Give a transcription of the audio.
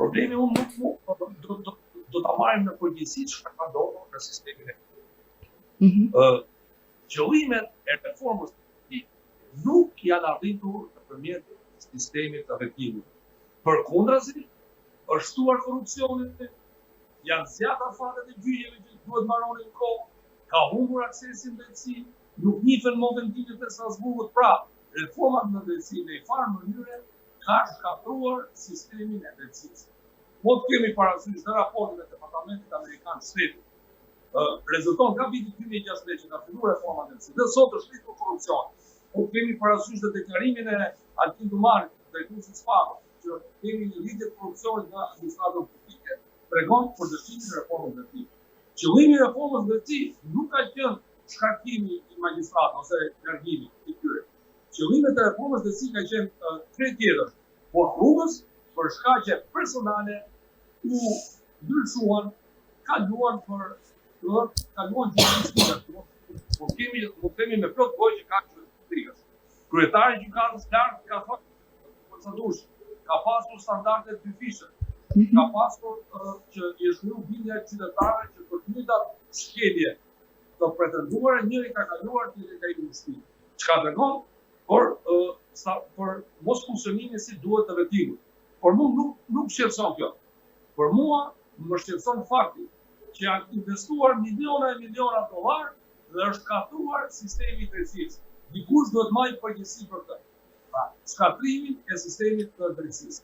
Problemi unë do ta marrim në përgjithësi çfarë ka ndodhur në sistemin e qëllimet e reformës nuk janë arritur nëpërmjet sistemit të vetimit. Përkundrazi, është shtuar korrupsioni, janë zgjata fatet e gjyqeve që duhet mbaronin kohë, ka humbur aksesin drejtësi, nuk njihen më vendimet e Strasburgut, pra reformat në drejtësi në farë mënyre ka shkatruar sistemin e drejtësisë. Po të kemi parasysh në raportin e Departamentit Amerikan të Shtetit, rezulton nga viti 2016 që ka filluar reforma e drejtësisë, dhe sot është rritur korrupsioni. Po kemi parasysh dhe deklarimin e Altin Dumarit, drejtuesit Spako, që kemi një rritje të korrupsionit nga administratët publike, tregon për dëshimin e reformës drejtësisë. Qëllimi i reformës drejtësisë nuk ka qenë shkarkimi i magjistratëve ose largimi i tyre. Qëllimet e reformës drejtësisë ka qenë tre tjetër, por rrugës për shkaqe personale u ndryshuan, kaluan gjurnalistikën. Po kemi me plot gojë që ka gjurnalistikën. Kryetari i gjykatës lartë ka thënë procedurës, ka pasur standarde dyfishme, ka pasur që i shkruaj bindja e qytetarëve që për të njëjtat shkelje të pretenduara njëri ka kaluar tjetri ka ikur në shtëpi. Çka tregon për mos funksionimin si duhet të vetimit. Por nuk shqetëson kjo. Për mua më shqetëson fakti që janë investuar miliona e miliona dollar dhe është katruar sistemi i drejtësisë. Dikush duhet marrë përgjegjësi për këtë. Pra, shkatrimin e sistemit të drejtësisë.